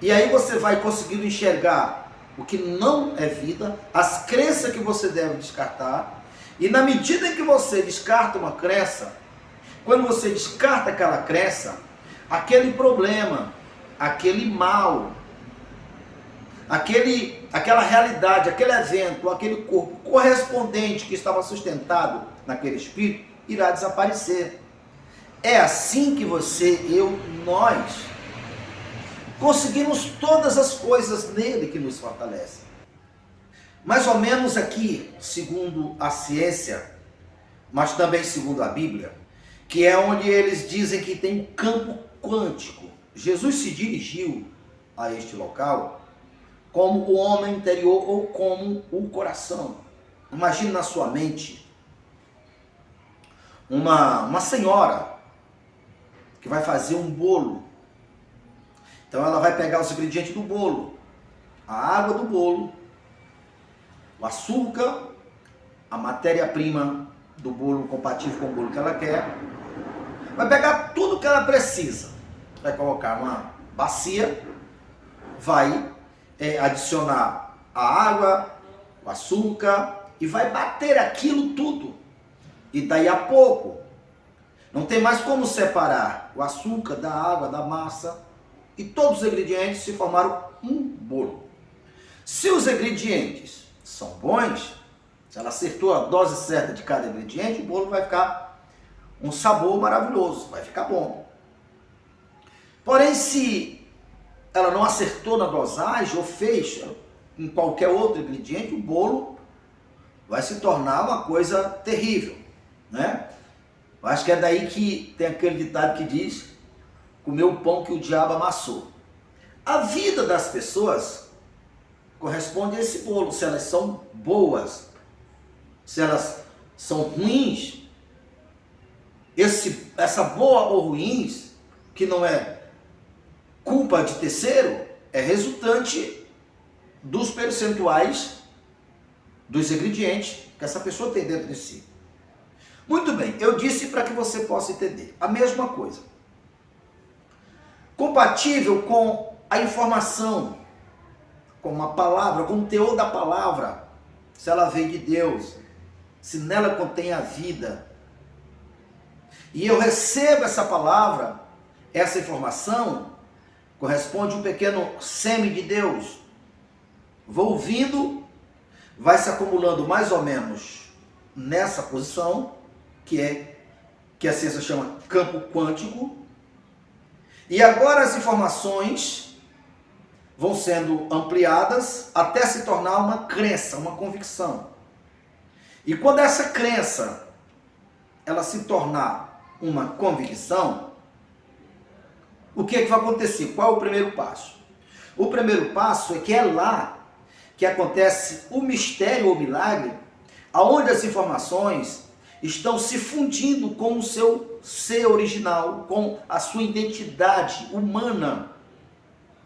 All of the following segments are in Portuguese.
E aí você vai conseguindo enxergar o que não é vida, as crenças que você deve descartar. E na medida em que você descarta uma crença, quando você descarta aquela crença, aquele problema, aquele mal, aquela realidade, aquele evento, aquele corpo correspondente que estava sustentado naquele espírito, irá desaparecer. É assim que você, eu, nós conseguimos todas as coisas nele que nos fortalecem. Mais ou menos aqui, segundo a ciência, mas também segundo a Bíblia, que é onde eles dizem que tem um campo quântico. Jesus se dirigiu a este local como o homem interior ou como o coração. Imagine na sua mente uma senhora que vai fazer um bolo. Então ela vai pegar os ingredientes do bolo, a água do bolo, o açúcar, a matéria-prima do bolo compatível com o bolo que ela quer. Vai pegar tudo que ela precisa, vai colocar numa bacia, vai adicionar a água, o açúcar e vai bater aquilo tudo. E daí a pouco, não tem mais como separar o açúcar da água, da massa, e todos os ingredientes se formaram um bolo. Se os ingredientes são bons, se ela acertou a dose certa de cada ingrediente, o bolo vai ficar um sabor maravilhoso, vai ficar bom. Porém, se ela não acertou na dosagem ou fez em qualquer outro ingrediente, o bolo vai se tornar uma coisa terrível, né? Eu acho que é daí que tem aquele ditado que diz: comeu o pão que o diabo amassou. A vida das pessoas corresponde a esse bolo, se elas são boas, se elas são ruins. Essa boa ou ruins, que não é culpa de terceiro, é resultante dos percentuais dos ingredientes que essa pessoa tem dentro de si. Muito bem, eu disse para que você possa entender. A mesma coisa. Compatível com a informação, com a palavra, com o teor da palavra, se ela vem de Deus, se nela contém a vida, e eu recebo essa palavra, essa informação, corresponde a um pequeno sêmen de Deus. Vou ouvindo, vai se acumulando mais ou menos nessa posição, que a ciência chama campo quântico, e agora as informações vão sendo ampliadas até se tornar uma crença, uma convicção. E quando essa crença ela se tornar uma convicção, o que é que vai acontecer? Qual é o primeiro passo? O primeiro passo é que é lá que acontece o mistério ou milagre, aonde as informações estão se fundindo com o seu ser original, com a sua identidade humana.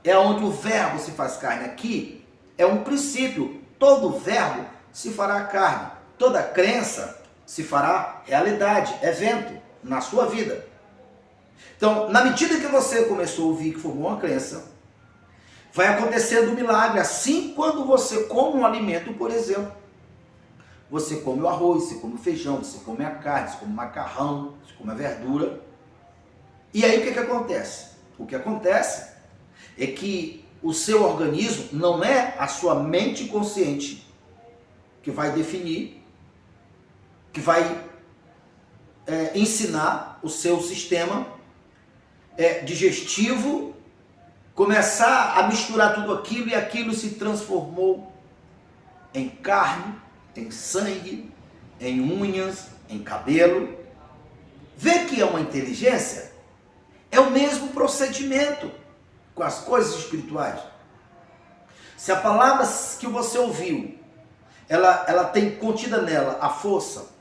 É onde o verbo se faz carne. Aqui é um princípio. Todo verbo se fará carne. Toda crença se fará realidade, evento na sua vida. Então, na medida que você começou a ouvir que formou uma crença, vai acontecendo um milagre. Assim, quando você come um alimento, por exemplo, você come o arroz, você come o feijão, você come a carne, você come o macarrão, você come a verdura. E aí o que acontece? O que acontece é que o seu organismo não é a sua mente consciente que vai definir, que vai ensinar o seu sistema digestivo começar a misturar tudo aquilo, e aquilo se transformou em carne, em sangue, em unhas, em cabelo. Vê que é uma inteligência? É o mesmo procedimento com as coisas espirituais. Se a palavra que você ouviu, ela tem contida nela a força,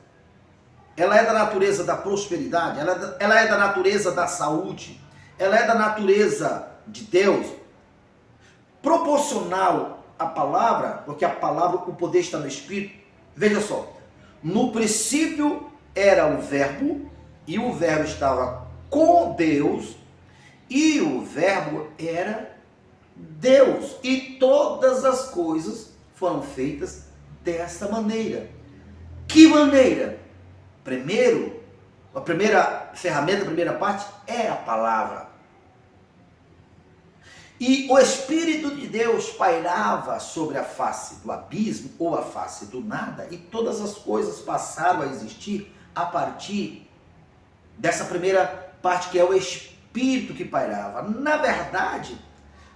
ela é da natureza da prosperidade, ela é da natureza da saúde, ela é da natureza de Deus, proporcional à palavra, porque a palavra, o poder está no Espírito. Veja só, no princípio era o verbo, e o verbo estava com Deus, e o verbo era Deus, e todas as coisas foram feitas dessa maneira. Que maneira? Primeiro, a primeira ferramenta, a primeira parte é a palavra. E o Espírito de Deus pairava sobre a face do abismo ou a face do nada, e todas as coisas passaram a existir a partir dessa primeira parte, que é o Espírito que pairava. Na verdade,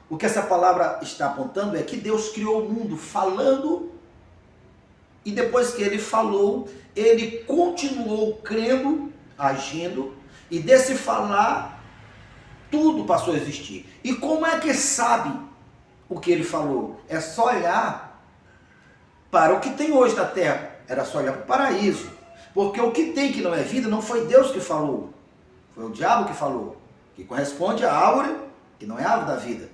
o que essa palavra está apontando é que Deus criou o mundo falando, e depois que ele falou, ele continuou crendo, agindo, e desse falar, tudo passou a existir. E como é que sabe o que ele falou? É só olhar para o que tem hoje na terra. Era só olhar para o paraíso. Porque o que tem que não é vida, não foi Deus que falou. Foi o diabo que falou. Que corresponde à árvore, que não é a árvore da vida.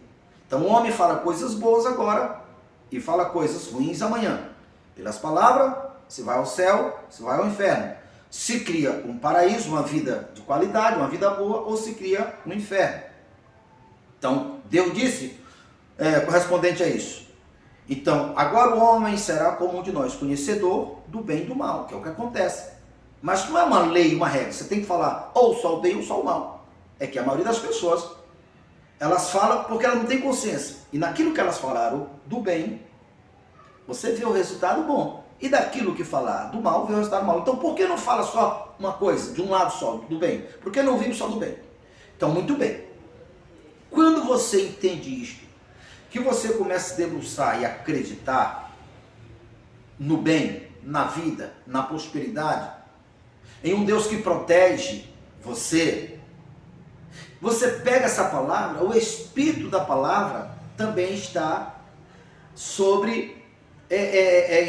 Então o homem fala coisas boas agora e fala coisas ruins amanhã. Pelas palavras, se vai ao céu, se vai ao inferno. Se cria um paraíso, uma vida de qualidade, uma vida boa, ou se cria um inferno. Então, Deus disse, correspondente a isso. Então, agora o homem será como um de nós, conhecedor do bem e do mal, que é o que acontece. Mas não é uma lei, uma regra. Você tem que falar ou só o bem ou só o mal. É que a maioria das pessoas, elas falam porque elas não têm consciência. E naquilo que elas falaram do bem, você vê o resultado bom. E daquilo que falar do mal, vê o resultado mal. Então, por que não fala só uma coisa, de um lado só, do bem? Por que não vive só do bem? Então, muito bem. Quando você entende isto, que você começa a se debruçar e acreditar no bem, na vida, na prosperidade, em um Deus que protege você, você pega essa palavra, o Espírito da palavra também está sobre...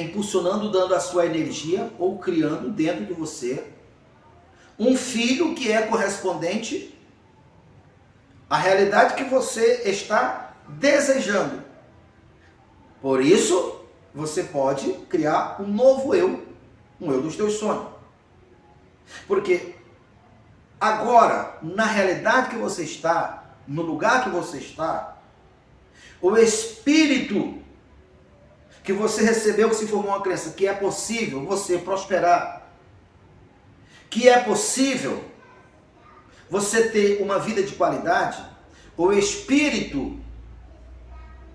impulsionando, dando a sua energia ou criando dentro de você um filho que é correspondente à realidade que você está desejando. Por isso, você pode criar um novo eu, um eu dos teus sonhos. Porque agora, na realidade que você está, no lugar que você está, o Espírito que você recebeu, que se formou uma crença, que é possível você prosperar, que é possível você ter uma vida de qualidade, o Espírito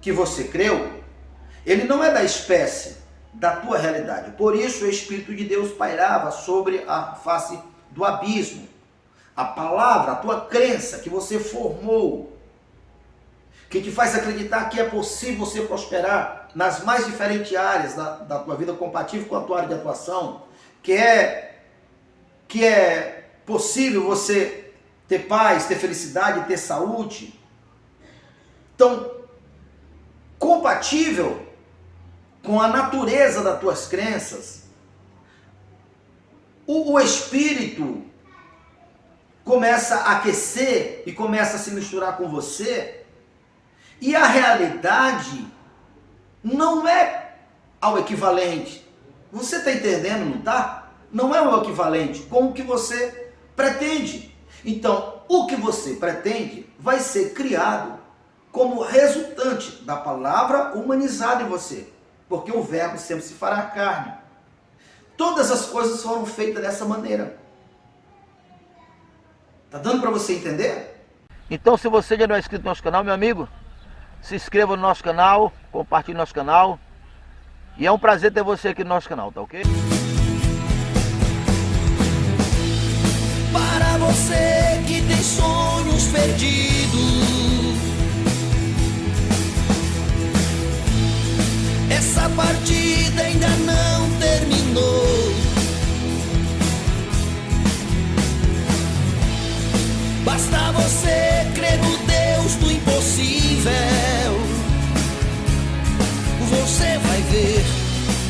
que você creu, ele não é da espécie da tua realidade. Por isso o Espírito de Deus pairava sobre a face do abismo. A palavra, a tua crença que você formou, que te faz acreditar que é possível você prosperar nas mais diferentes áreas da tua vida, compatível com a tua área de atuação, que é possível você ter paz, ter felicidade, ter saúde. Então, compatível com a natureza das tuas crenças, o Espírito começa a aquecer e começa a se misturar com você, e a realidade não é ao equivalente. Você está entendendo, não está? Não é o equivalente com o que você pretende. Então, o que você pretende vai ser criado como resultante da palavra humanizada em você. Porque o verbo sempre se fará carne. Todas as coisas foram feitas dessa maneira. Tá dando para você entender? Então, se você já não é inscrito no nosso canal, meu amigo, se inscreva no nosso canal, compartilhe no nosso canal. E é um prazer ter você aqui no nosso canal, tá ok? Para você que tem sonhos perdidos, essa partida ainda não terminou. Basta você crer no Deus do impossível. Você vai ver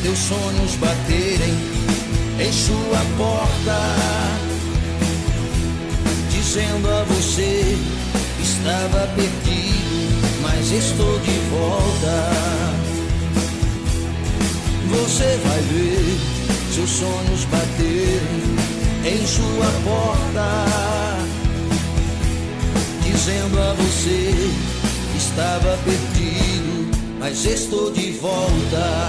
teus sonhos baterem em sua porta, dizendo a você: estava perdido, mas estou de volta. Você vai ver seus sonhos baterem em sua porta, dizendo a você: Estava perdido, mas estou de volta.